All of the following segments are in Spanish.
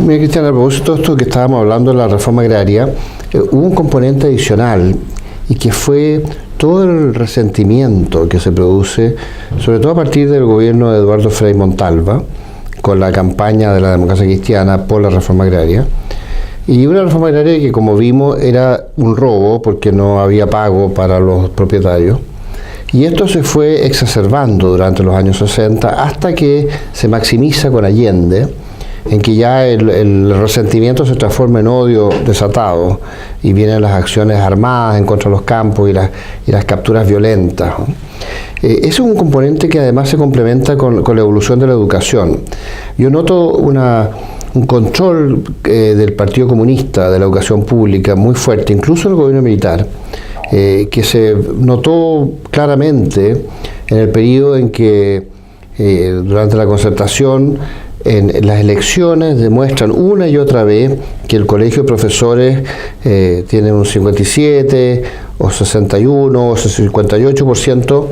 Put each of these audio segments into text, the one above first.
Mira, Cristian, a propósito de esto que estábamos hablando de la reforma agraria, hubo un componente adicional y que fue todo el resentimiento que se produce, sobre todo a partir del gobierno de Eduardo Frei Montalva, con la campaña de la democracia cristiana por la reforma agraria. Y una reforma agraria que, como vimos, era un robo porque no había pago para los propietarios. Y esto se fue exacerbando durante los años 60 hasta que se maximiza con Allende, en que ya el resentimiento se transforma en odio desatado y vienen las acciones armadas en contra de los campos y las capturas violentas, ¿no? Ese es un componente que además se complementa con la evolución de la educación. Yo noto un control del Partido Comunista de la educación pública muy fuerte, incluso en el gobierno militar, que se notó claramente en el periodo en que durante la concertación en las elecciones demuestran una y otra vez que el colegio de profesores tiene un 57 o 61 o 58%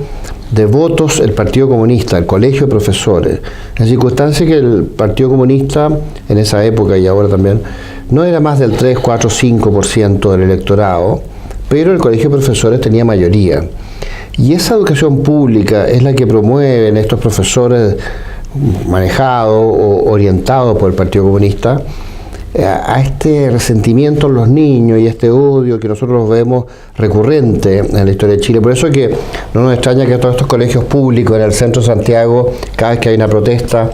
de votos el Partido Comunista, el colegio de profesores. En circunstancia que el Partido Comunista en esa época y ahora también no era más del 3, 4, 5% del electorado, pero el colegio de profesores tenía mayoría. Y esa educación pública es la que promueven estos profesores manejados o orientados por el Partido Comunista a este resentimiento en los niños y este odio que nosotros vemos recurrente en la historia de Chile. Por eso es que no nos extraña que todos estos colegios públicos en el centro de Santiago, cada vez que hay una protesta,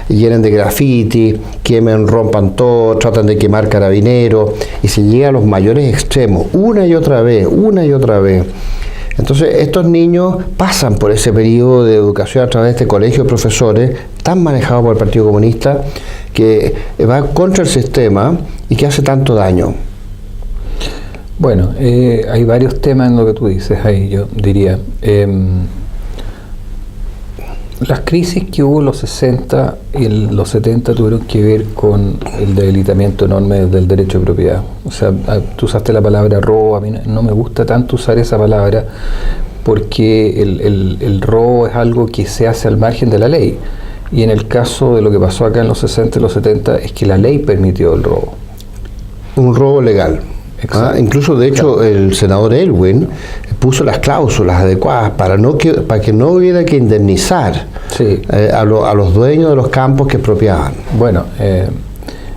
llenen de grafiti, quemen, rompan todo, tratan de quemar carabineros y se llega a los mayores extremos, una y otra vez, una y otra vez. Entonces estos niños pasan por ese periodo de educación a través de este colegio de profesores tan manejado por el Partido Comunista que va contra el sistema y que hace tanto daño. Bueno, hay varios temas en lo que tú dices ahí, yo diría. Las crisis que hubo en los 60 y en los 70 tuvieron que ver con el debilitamiento enorme del derecho de propiedad. O sea, tú usaste la palabra robo, a mí no me gusta tanto usar esa palabra porque el robo es algo que se hace al margen de la ley. Y en el caso de lo que pasó acá en los 60 y los 70 es que la ley permitió el robo. Un robo legal. Incluso, de hecho, claro, el senador Elwin puso las cláusulas adecuadas para que no hubiera que indemnizar a los dueños de los campos que expropiaban. Bueno,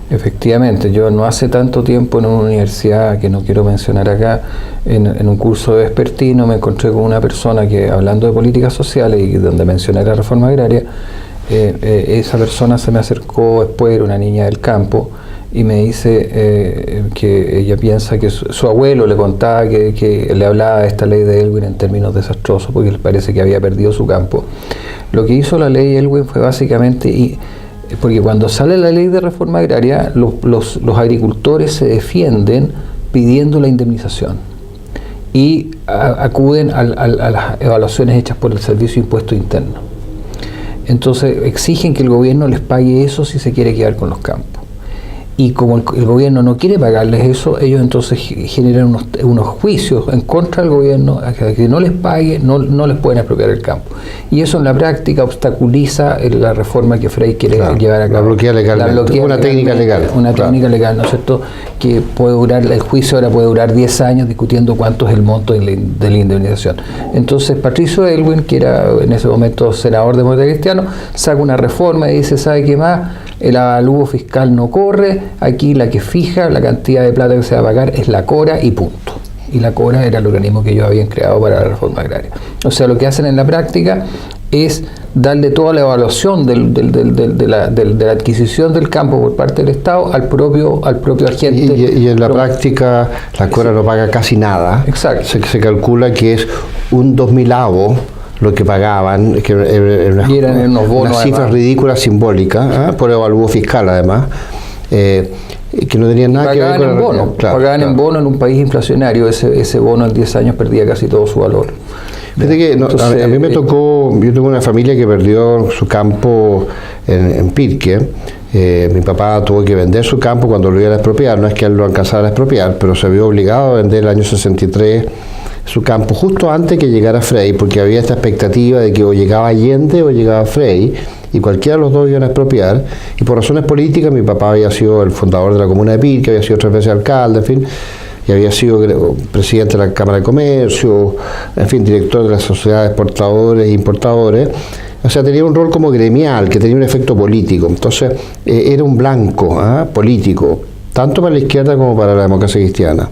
efectivamente, yo no hace tanto tiempo en una universidad que no quiero mencionar acá, en un curso de vespertino me encontré con una persona que, hablando de políticas sociales y donde mencioné la reforma agraria, esa persona se me acercó después, era una niña del campo, y me dice que ella piensa que su abuelo le contaba que le hablaba de esta ley de Elwin en términos desastrosos porque le parece que había perdido su campo. Lo que hizo la ley Elwin fue básicamente, porque cuando sale la ley de reforma agraria, los agricultores se defienden pidiendo la indemnización y acuden a las evaluaciones hechas por el Servicio de Impuesto Interno. Entonces exigen que el gobierno les pague eso si se quiere quedar con los campos. Y como el gobierno no quiere pagarles eso, ellos entonces generan unos juicios en contra del gobierno a que no les pague, no les pueden expropiar el campo. Y eso en la práctica obstaculiza la reforma que Frei quiere llevar a cabo. La bloquea legalmente, una técnica legal. Una técnica legal, ¿no es cierto? Que puede durar, el juicio ahora puede durar 10 años discutiendo cuánto es el monto de la indemnización. Entonces Patricio Elwin, que era en ese momento senador demócrata cristiano, saca una reforma y dice, ¿sabe qué más? El avalúo fiscal no corre, aquí la que fija la cantidad de plata que se va a pagar es la CORA y punto. Y la CORA era el organismo que ellos habían creado para la reforma agraria. O sea, lo que hacen en la práctica es darle toda la evaluación de la adquisición del campo por parte del Estado al propio agente. Y en la práctica la CORA no paga casi nada. Exacto. Se calcula que es un 2000avo lo que pagaban, que eran unas cifras ridículas, simbólicas, por el avalúo fiscal además, que no tenían nada que ver con el bono. Pagaban en bono en un país inflacionario, ese bono en 10 años perdía casi todo su valor. Fíjate que entonces, a mí me tocó, yo tengo una familia que perdió su campo en Pirque. Mi papá tuvo que vender su campo cuando lo iban a expropiar, no es que él lo alcanzara a expropiar, pero se vio obligado a vender el año 63 su campo justo antes que llegara Frei, porque había esta expectativa de que o llegaba Allende o llegaba Frei, y cualquiera de los dos iban a expropiar, y por razones políticas mi papá había sido el fundador de la comuna de Pirque, había sido 3 veces alcalde, en fin, y había sido presidente de la Cámara de Comercio, en fin, director de la Sociedad de Exportadores e Importadores. O sea, tenía un rol como gremial, que tenía un efecto político. Entonces, era un blanco político, tanto para la izquierda como para la democracia cristiana.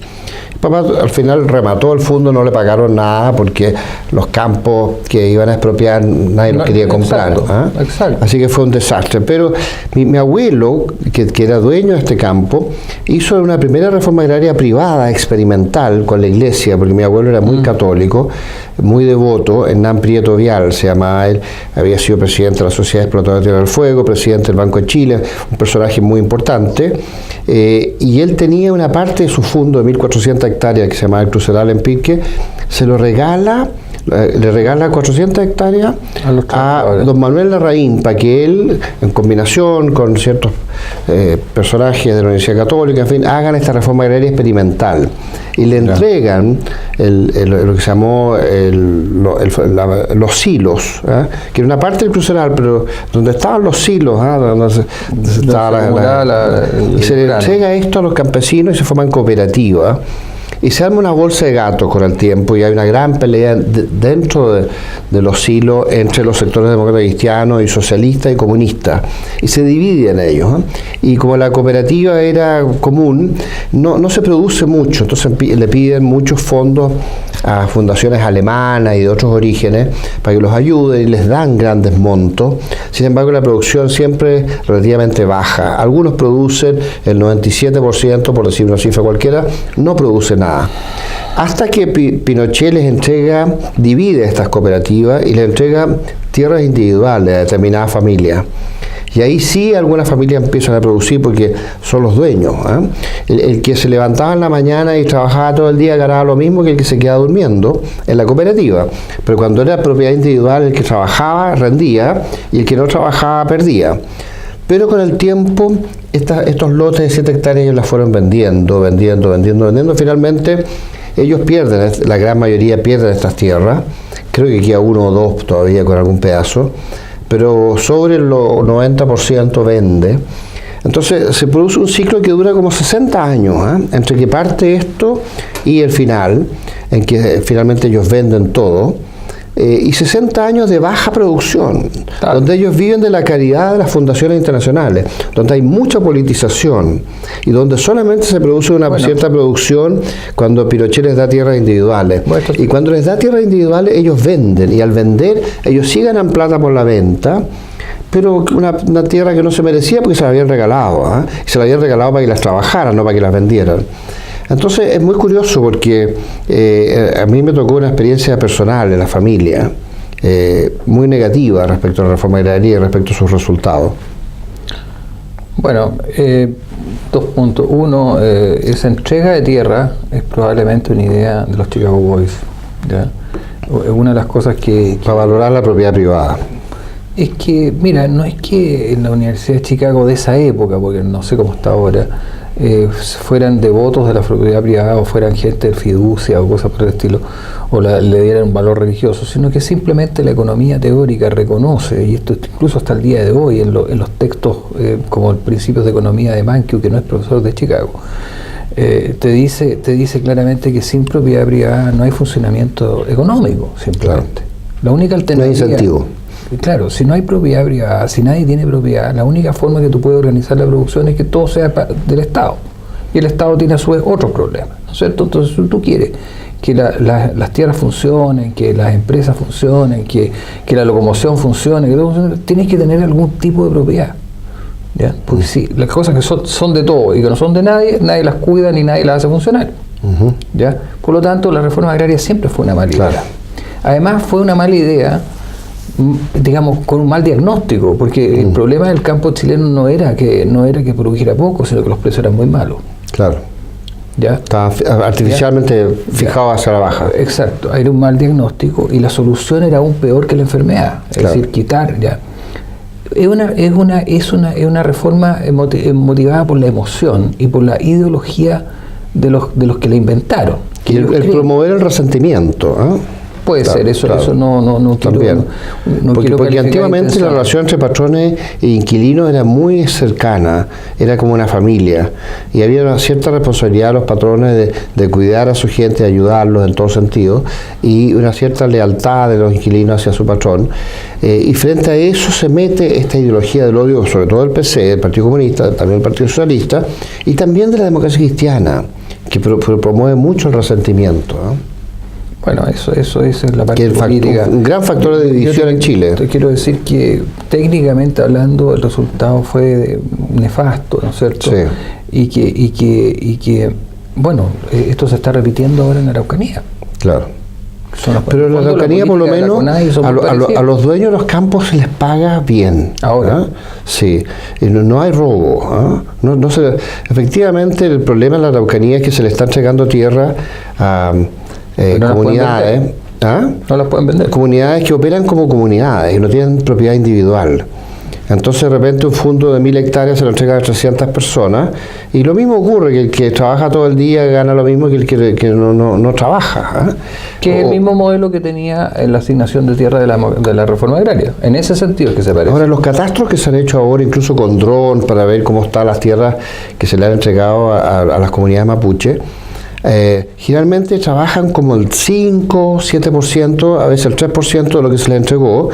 Papá al final remató el fondo, no le pagaron nada porque los campos que iban a expropiar nadie los quería comprar. Exacto. Así que fue un desastre. Pero mi abuelo, que era dueño de este campo, hizo una primera reforma agraria privada, experimental, con la iglesia, porque mi abuelo era muy católico, muy devoto. Hernán Prieto Vial se llamaba él, había sido presidente de la Sociedad Explotadora de Tierra del Fuego, presidente del Banco de Chile, un personaje muy importante, y él tenía una parte de su fondo de 1.400 hectáreas que se llamaba el Cruceral en Pirque, se lo regala, le regala 400 hectáreas a don Manuel Larraín para que él, en combinación con ciertos personajes de la Universidad Católica, en fin, hagan esta reforma agraria experimental y le entregan lo que se llamó los silos, que era una parte del Cruceral, pero donde estaban los silos, donde estaba y se le entrega esto a los campesinos y se forman cooperativas. Y se arma una bolsa de gatos con el tiempo y hay una gran pelea dentro de los silos entre los sectores demócratas cristianos y socialistas y comunistas. Y se dividen ellos. Y como la cooperativa era común, no se produce mucho. Entonces le piden muchos fondos a fundaciones alemanas y de otros orígenes para que los ayuden y les dan grandes montos. Sin embargo, la producción siempre es relativamente baja. Algunos producen el 97%, por decir una cifra cualquiera, no produce nada. Hasta que Pinochet les divide estas cooperativas y les entrega tierras individuales a determinadas familias. Y ahí sí algunas familias empiezan a producir porque son los dueños. El que se levantaba en la mañana y trabajaba todo el día ganaba lo mismo que el que se quedaba durmiendo en la cooperativa. Pero cuando era propiedad individual, el que trabajaba rendía y el que no trabajaba perdía. Pero con el tiempo, estos lotes de 7 hectáreas ellos las fueron vendiendo. Finalmente, ellos pierden, la gran mayoría pierden estas tierras. Creo que queda 1 o 2 todavía con algún pedazo. Pero sobre el 90% vende. Entonces, se produce un ciclo que dura como 60 años, entre que parte esto y el final, en que finalmente ellos venden todo. Y 60 años de baja producción, donde ellos viven de la caridad de las fundaciones internacionales, donde hay mucha politización y donde solamente se produce una cierta producción cuando Pinochet les da tierras individuales. Y cuando les da tierras individuales, ellos venden, y al vender, ellos sí ganan plata por la venta, pero una tierra que no se merecía porque se la habían regalado, y se la habían regalado para que las trabajaran, no para que las vendieran. Entonces es muy curioso porque a mí me tocó una experiencia personal en la familia muy negativa respecto a la reforma agraria y respecto a sus resultados. Bueno, 2 puntos. Uno, esa entrega de tierra es probablemente una idea de los Chicago Boys. ¿Ya? Es una de las cosas que para valorar la propiedad privada. Es que, mira, no es que en la Universidad de Chicago de esa época, porque no sé cómo está ahora, fueran devotos de la propiedad privada o fueran gente de fiducia o cosas por el estilo, o le dieran un valor religioso, sino que simplemente la economía teórica reconoce, y esto incluso hasta el día de hoy en los textos como el Principios de Economía de Mankiw, que no es profesor de Chicago, te dice claramente que sin propiedad privada no hay funcionamiento económico, simplemente. Claro. La única alternativa... No hay incentivo. Claro, si no hay propiedad privada, si nadie tiene propiedad, la única forma que tú puedes organizar la producción es que todo sea del Estado. Y el Estado tiene a su vez otros problemas, ¿no es cierto? Entonces, si tú quieres que las tierras funcionen, que las empresas funcionen, que la locomoción funcione, tienes que tener algún tipo de propiedad. ¿Ya? Porque si las cosas que son de todo y que no son de nadie, nadie las cuida ni nadie las hace funcionar. ¿Ya? Por lo tanto, la reforma agraria siempre fue una mala idea. Claro. Además, fue una mala idea, digamos, con un mal diagnóstico, porque el problema del campo chileno no era que produjera poco, sino que los precios eran muy malos. Claro. ¿Ya? Estaba artificialmente fijado hacia la baja. Exacto, era un mal diagnóstico y la solución era aún peor que la enfermedad, es decir, quitar ya. Es una reforma motivada por la emoción y por la ideología de los que la inventaron. Y el promover el resentimiento, Puede ser, eso no quiero. Porque antiguamente la relación entre patrones e inquilinos era muy cercana, era como una familia, y había una cierta responsabilidad de los patrones de cuidar a su gente, de ayudarlos en todo sentido, y una cierta lealtad de los inquilinos hacia su patrón. Y frente a eso se mete esta ideología del odio, sobre todo del PC, del Partido Comunista, también del Partido Socialista, y también de la democracia cristiana, que promueve mucho el resentimiento. Bueno, eso es la parte política. Un gran factor de división en Chile. Te quiero decir que técnicamente hablando el resultado fue nefasto, ¿no es cierto? Sí. Y que bueno, esto se está repitiendo ahora en Araucanía. Claro. Pero en la Araucanía, por lo menos, a los dueños de los campos se les paga bien. Ahora. Sí, no hay robo. Efectivamente, el problema en la Araucanía es que se le está entregando tierra a comunidades. No las pueden vender. Comunidades que operan como comunidades y no tienen propiedad individual. Entonces, de repente, un fondo de 1000 hectáreas se lo entrega a 300 personas, y lo mismo ocurre, que el que trabaja todo el día gana lo mismo que el que no trabaja. Que es el mismo modelo que tenía en la asignación de tierra de la reforma agraria. En ese sentido es que se parece. Ahora, los catastros que se han hecho ahora, incluso con dron, para ver cómo están las tierras que se le han entregado a las comunidades mapuche, generalmente trabajan como el 5, 7%, a veces el 3% de lo que se les entregó,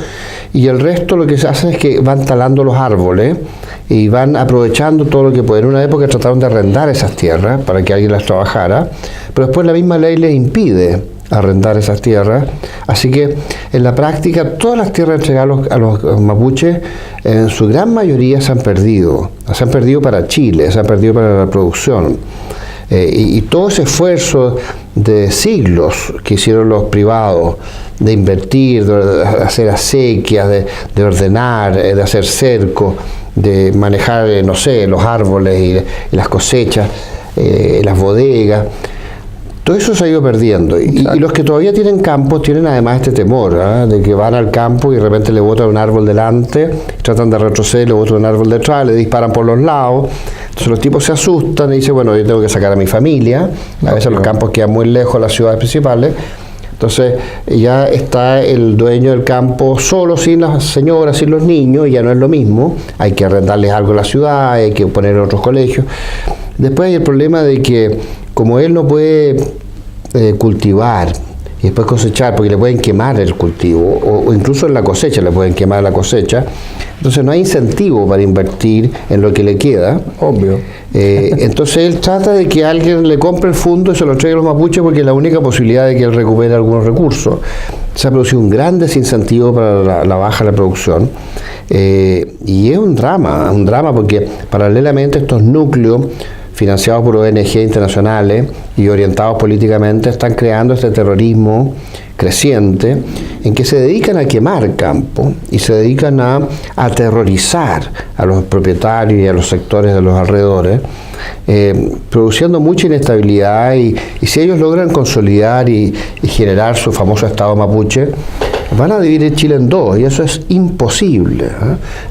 y el resto lo que se hace es que van talando los árboles y van aprovechando todo lo que pueden. En una época trataron de arrendar esas tierras para que alguien las trabajara, pero después la misma ley les impide arrendar esas tierras, así que en la práctica todas las tierras entregadas a los mapuches en su gran mayoría se han perdido para Chile, se han perdido para la producción. Y todo ese esfuerzo de siglos que hicieron los privados de invertir, de hacer acequias, de ordenar, de hacer cercos, de manejar, los árboles y las cosechas, las bodegas, todo eso se ha ido perdiendo. Y los que todavía tienen campos tienen además este temor, de que van al campo y de repente le botan un árbol delante, tratan de retroceder, le botan un árbol detrás, le disparan por los lados. Entonces los tipos se asustan y dicen, bueno, yo tengo que sacar a mi familia. A veces los campos quedan muy lejos de las ciudades principales. Entonces ya está el dueño del campo solo, sin las señoras, sin los niños, y ya no es lo mismo. Hay que arrendarles algo en la ciudad, hay que poner otros colegios. Después hay el problema de que como él no puede cultivar y después cosechar, porque le pueden quemar el cultivo, o incluso en la cosecha le pueden quemar la cosecha, entonces no hay incentivo para invertir en lo que le queda. Obvio. Entonces él trata de que alguien le compre el fondo y se lo entregue a los mapuches, porque es la única posibilidad de que él recupere algunos recursos. Se ha producido un gran desincentivo para la baja de la producción, y es un drama porque paralelamente estos núcleos financiados por ONG internacionales y orientados políticamente, están creando este terrorismo creciente en que se dedican a quemar campo y se dedican a aterrorizar a los propietarios y a los sectores de los alrededores, produciendo mucha inestabilidad, y si ellos logran consolidar y generar su famoso Estado mapuche, van a dividir Chile en dos, y eso es imposible.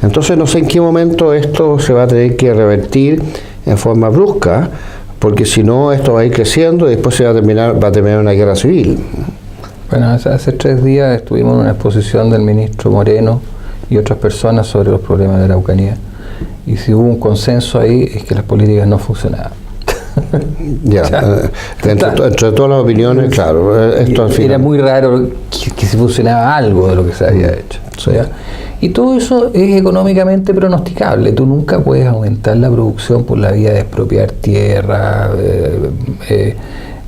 Entonces no sé en qué momento esto se va a tener que revertir en forma brusca, porque si no esto va a ir creciendo y después va a terminar una guerra civil. Bueno, hace 3 días estuvimos en una exposición del ministro Moreno y otras personas sobre los problemas de Araucanía, y si hubo un consenso ahí es que las políticas no funcionaban. Entre todas las opiniones, claro, esto al final era muy raro que se funcionaba algo de lo que se había hecho. Sí. Y todo eso es económicamente pronosticable. Tú nunca puedes aumentar la producción por la vía de expropiar tierra,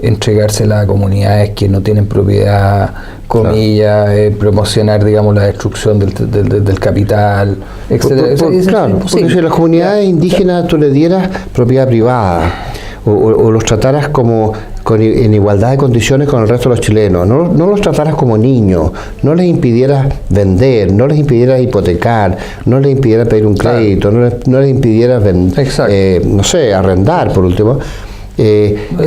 entregársela a comunidades que no tienen propiedad, comillas, promocionar, digamos, la destrucción del capital, etcétera. Claro, porque si las comunidades indígenas tú le dieras propiedad privada, o los trataras como en igualdad de condiciones con el resto de los chilenos, no los trataras como niños, no les impidieras vender, no les impidieras hipotecar, no les impidieras pedir un crédito, no les impidieras arrendar por último.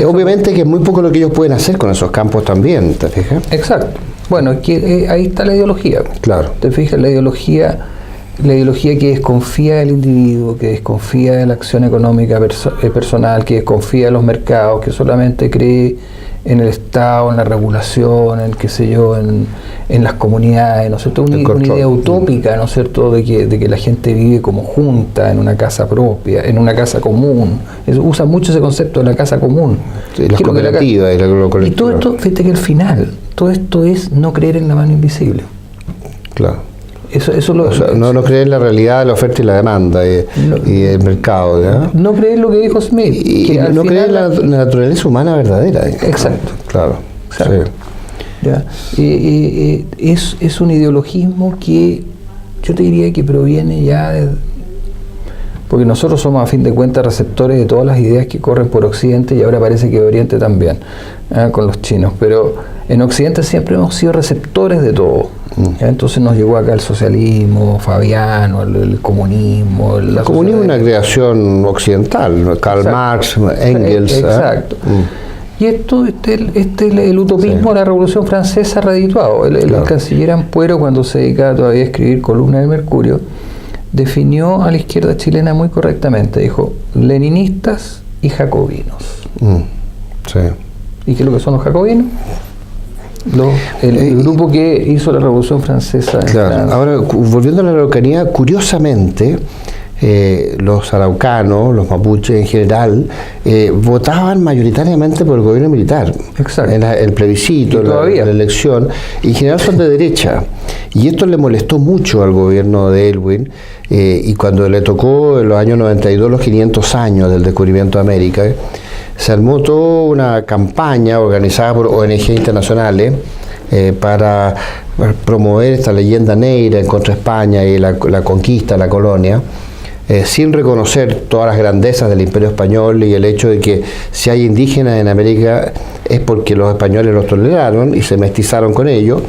Obviamente que es muy poco lo que ellos pueden hacer con esos campos también, ¿te fijas? Exacto. Bueno, ahí está la ideología. Claro. ¿Te fijas? La ideología que desconfía del individuo, que desconfía de la acción económica personal, que desconfía de los mercados, que solamente cree en el Estado, en la regulación, en qué sé yo, en las comunidades, ¿no es cierto? Una idea utópica, ¿no es cierto?, de que la gente vive como junta, en una casa propia, en una casa común. Usa mucho ese concepto de la casa común. Sí, las cooperativas y lo colectivo. Y todo esto, fíjate que al final, todo esto es no creer en la mano invisible. Claro. No creer en la realidad de la oferta y la demanda y el mercado, ¿ya? No creer lo que dijo Smith. Y no creer en la naturaleza humana verdadera. Exacto. Claro. Exacto. Sí. ¿Ya? Es un ideologismo que yo te diría que proviene ya de... Porque nosotros somos a fin de cuentas receptores de todas las ideas que corren por Occidente y ahora parece que Oriente también, con los chinos. Pero en Occidente siempre hemos sido receptores de todo. Entonces nos llegó acá el socialismo, Fabiano, el comunismo. El comunismo es una creación occidental, ¿no? Karl Marx, Engels. Exacto. Y esto, el utopismo de la Revolución Francesa redituado. El canciller Ampuero, cuando se dedicaba todavía a escribir columnas del Mercurio, definió a la izquierda chilena muy correctamente. Dijo, leninistas y jacobinos. Sí. ¿Y qué es lo que son los jacobinos? El grupo que hizo la Revolución Francesa en Francia. Ahora, volviendo a la Araucanía, curiosamente, los araucanos, los mapuches en general, votaban mayoritariamente por el gobierno militar. Exacto. En el plebiscito, en la elección, y en general son de derecha. Y esto le molestó mucho al gobierno de Aylwin, y cuando le tocó en los años 92 los 500 años del descubrimiento de América, se armó toda una campaña organizada por ONG internacionales para promover esta leyenda negra en contra de España y la conquista, la colonia, sin reconocer todas las grandezas del Imperio Español y el hecho de que si hay indígenas en América es porque los españoles los toleraron y se mestizaron con ellos,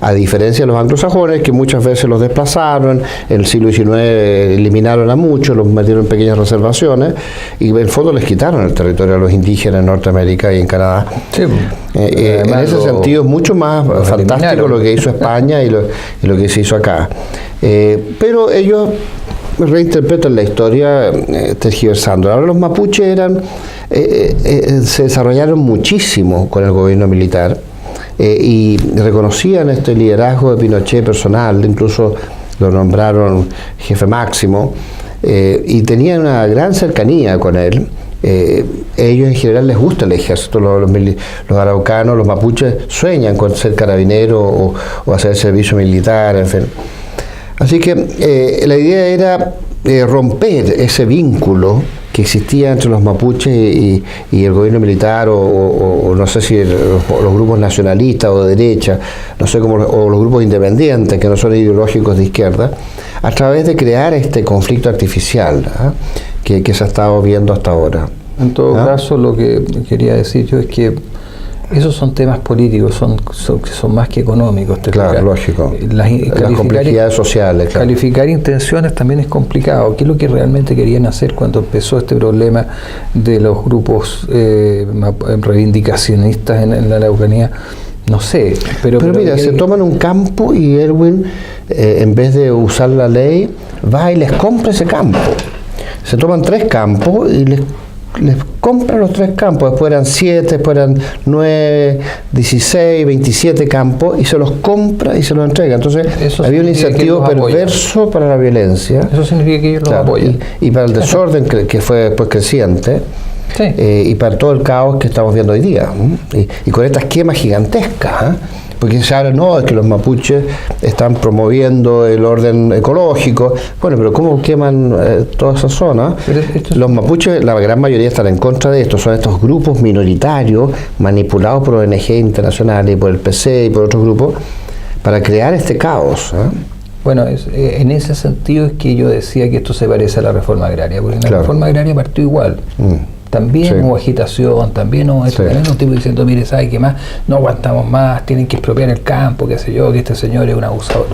a diferencia de los anglosajones que muchas veces los desplazaron, en el siglo XIX eliminaron a muchos, los metieron en pequeñas reservaciones y en el fondo les quitaron el territorio a los indígenas en Norteamérica y en Canadá. Sí, en ese sentido es mucho más fantástico lo que hizo España y lo que se hizo acá. Pero ellos reinterpretan la historia tergiversando. Ahora los mapuches se desarrollaron muchísimo con el gobierno militar y reconocían este liderazgo de Pinochet personal, incluso lo nombraron jefe máximo, y tenían una gran cercanía con él. Ellos en general les gusta el ejército, los araucanos, los mapuches sueñan con ser carabinero o hacer servicio militar, en fin. Así que la idea era romper ese vínculo que existía entre los mapuches y el gobierno militar o no sé si los grupos nacionalistas o de derecha, no sé cómo, o los grupos independientes que no son ideológicos de izquierda, a través de crear este conflicto artificial que se ha estado viendo hasta ahora. En todo caso, lo que quería decir yo es que esos son temas políticos, son más que económicos. Claro, lógico. Las complejidades sociales. Claro. Calificar intenciones también es complicado. ¿Qué es lo que realmente querían hacer cuando empezó este problema de los grupos reivindicacionistas en la Araucanía? No sé. Pero mira, se toman un campo y Aylwin, en vez de usar la ley, va y les compra ese campo. Se toman 3 campos y les compra los 3 campos, después eran 7, después eran 9, 16, 27 campos y se los compra y se los entrega. Entonces había un incentivo perverso para la violencia. Eso significa que ellos los apoyan. Y para el desorden que fue después creciente. Sí. Y para todo el caos que estamos viendo hoy día. Y con esta esquema gigantesca. Porque se habla, no, es que los mapuches están promoviendo el orden ecológico. Bueno, pero ¿cómo queman toda esa zona? Los mapuches, la gran mayoría están en contra de esto. Son estos grupos minoritarios manipulados por ONG internacionales y por el PC y por otros grupos para crear este caos. Bueno, en ese sentido es que yo decía que esto se parece a la reforma agraria, porque en la reforma agraria partió igual. También hubo agitación, también hubo un tipo diciendo, mire, ¿sabe qué más? No aguantamos más, tienen que expropiar el campo, qué sé yo, que este señor es un abusador.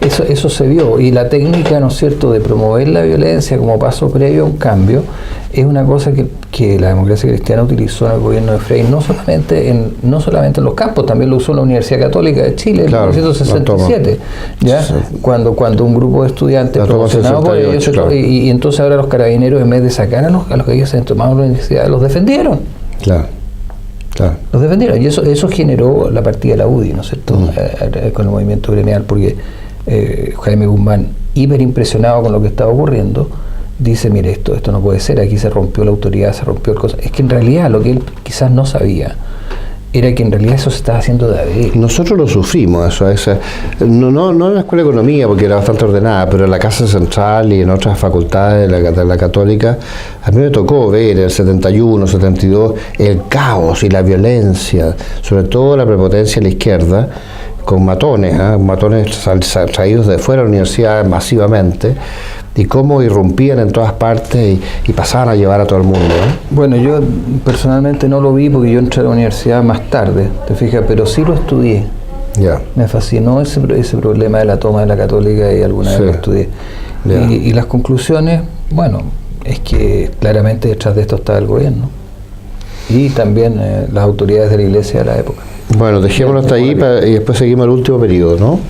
Eso se vio, y la técnica, ¿no es cierto?, de promover la violencia como paso previo a un cambio, es una cosa que la democracia cristiana utilizó en el gobierno de Frei, no solamente en los campos, también lo usó en la Universidad Católica de Chile en 1967, ¿ya? Sí. Cuando un grupo de estudiantes promocionados por ellos, y entonces ahora los carabineros, en vez de sacar a los que ellos se han tomado la universidad, los defendieron. Claro. Claro. Los defendieron, y eso generó la partida de la UDI, ¿no es cierto? Con el movimiento gremial, porque Jaime Guzmán, hiper impresionado con lo que estaba ocurriendo, dice, mire, esto no puede ser, aquí se rompió la autoridad, se rompió el cosa. Es que en realidad lo que él quizás no sabía era que en realidad eso se estaba haciendo de haber. Nosotros lo sufrimos, eso. No en la Escuela de Economía, porque era bastante ordenada, pero en la Casa Central y en otras facultades de la Católica, a mí me tocó ver en el 71, 72, el caos y la violencia, sobre todo la prepotencia de la izquierda, con matones traídos de fuera de la universidad masivamente, y cómo irrumpían en todas partes y pasaban a llevar a todo el mundo, ¿eh? Bueno, yo personalmente no lo vi porque yo entré a la universidad más tarde, te fijas, pero sí lo estudié. Yeah. Me fascinó ese problema de la toma de la Católica y alguna vez lo estudié. Yeah. Y las conclusiones, bueno, es que claramente detrás de esto está el gobierno y también las autoridades de la Iglesia de la época. Bueno, dejémoslo hasta ahí y después seguimos el último periodo, ¿no?